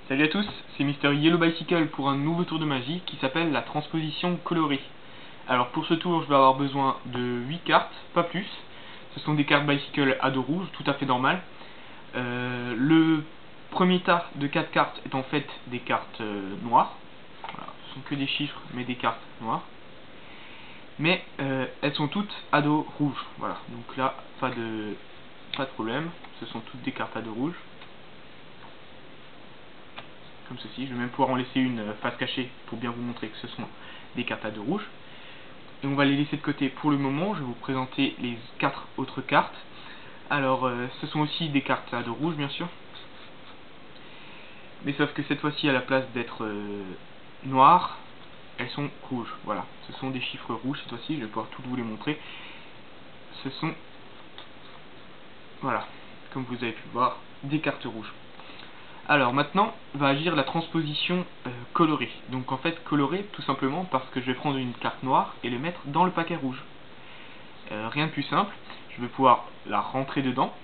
Salut à tous, c'est Mr Yellow Bicycle pour un nouveau tour de magie qui s'appelle la transposition colorée. Alors pour ce tour je vais avoir besoin de 8 cartes, pas plus. Ce sont des cartes Bicycle à dos rouge, tout à fait normal. Le premier tas de 4 cartes est en fait des cartes noires. Voilà, ce sont que des chiffres mais des cartes noires. Mais elles sont toutes à dos rouge. Voilà, donc là pas de problème, ce sont toutes des cartes à dos rouge. Comme ceci, je vais même pouvoir en laisser une face cachée pour bien vous montrer que ce sont des cartes à dos rouges. Et on va les laisser de côté pour le moment. Je vais vous présenter les 4 autres cartes. Alors ce sont aussi des cartes à dos rouges bien sûr, mais sauf que cette fois-ci à la place d'être noires, elles sont rouges. Voilà, ce sont des chiffres rouges cette fois-ci, je vais pouvoir tout vous les montrer. Ce sont, voilà, comme vous avez pu voir, des cartes rouges. Alors maintenant va agir la transposition colorée. Donc en fait colorée tout simplement parce que je vais prendre une carte noire et le mettre dans le paquet rouge. Rien de plus simple, je vais pouvoir la rentrer dedans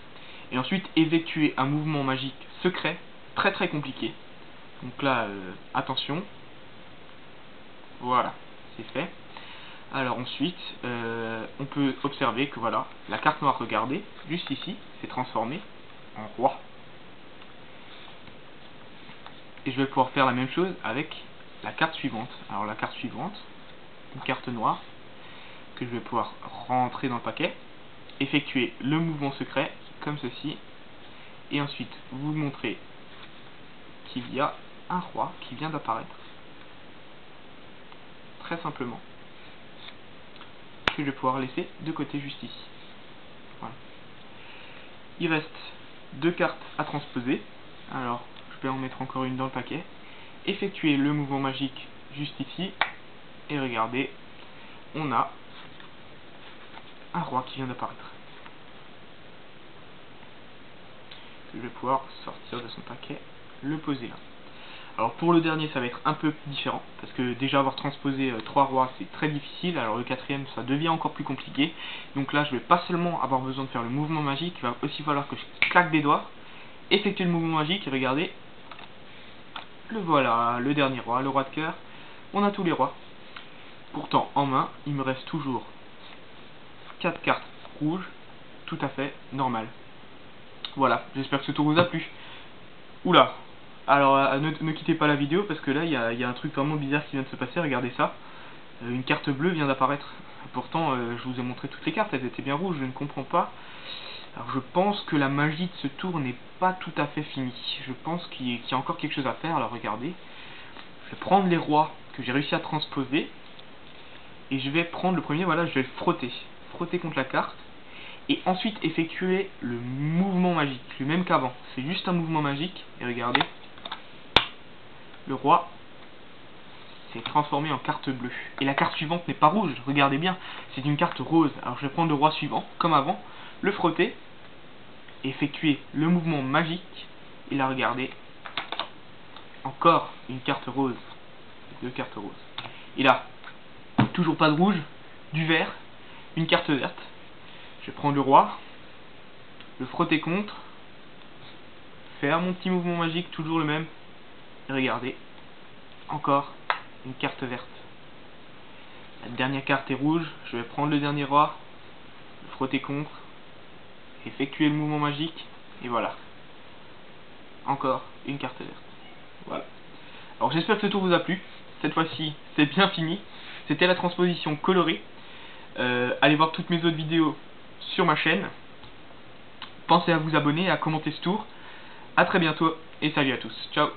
et ensuite effectuer un mouvement magique secret très compliqué. Donc là attention, voilà, c'est fait. Alors ensuite on peut observer que voilà, la carte noire, regardez, juste ici, s'est transformée en roi. Et je vais pouvoir faire la même chose avec la carte suivante. Alors la carte suivante, une carte noire, que je vais pouvoir rentrer dans le paquet, effectuer le mouvement secret, comme ceci, et ensuite vous montrer qu'il y a un roi qui vient d'apparaître. Très simplement. Que je vais pouvoir laisser de côté juste ici. Voilà. Il reste 2 cartes à transposer. Alors je vais en mettre encore une dans le paquet. Effectuer le mouvement magique juste ici. Et regardez, on a un roi qui vient d'apparaître. Je vais pouvoir sortir de son paquet, le poser là. Alors pour le dernier ça va être un peu différent, parce que déjà avoir transposé 3 rois c'est très difficile, alors le quatrième ça devient encore plus compliqué. Donc là je vais pas seulement avoir besoin de faire le mouvement magique, il va aussi falloir que je claque des doigts, effectuer le mouvement magique et regardez, le voilà, le dernier roi, le roi de cœur. On a tous les rois. Pourtant en main il me reste toujours 4 cartes rouges, tout à fait normal. Voilà, j'espère que ce tour vous a plu. Oula, alors ne quittez pas la vidéo parce que là il y a un truc vraiment bizarre qui vient de se passer, regardez ça. Une carte bleue vient d'apparaître. Pourtant je vous ai montré toutes les cartes, elles étaient bien rouges, je ne comprends pas. Alors je pense que la magie de ce tour n'est pas tout à fait finie. Je pense qu'il y a encore quelque chose à faire, alors regardez. Je vais prendre les rois que j'ai réussi à transposer. Et je vais prendre le premier, voilà, je vais le frotter. Frotter contre la carte. Et ensuite effectuer le mouvement magique, le même qu'avant. C'est juste un mouvement magique, et regardez. Le roi s'est transformé en carte bleue. Et la carte suivante n'est pas rouge, regardez bien, c'est une carte rose. Alors je vais prendre le roi suivant, comme avant, le frotter, effectuer le mouvement magique, et là regardez, encore une carte rose. 2 cartes roses. Et là, toujours pas de rouge, du vert, une carte verte. Je vais prendre le roi, le frotter contre, faire mon petit mouvement magique, toujours le même, et regardez, encore une carte verte. La dernière carte est rouge, je vais prendre le dernier roi, le frotter contre, effectuer le mouvement magique, et voilà. Encore une carte verte. Voilà. Alors j'espère que ce tour vous a plu. Cette fois-ci, c'est bien fini. C'était la transposition colorée. Allez voir toutes mes autres vidéos sur ma chaîne. Pensez à vous abonner et à commenter ce tour. A très bientôt et salut à tous. Ciao.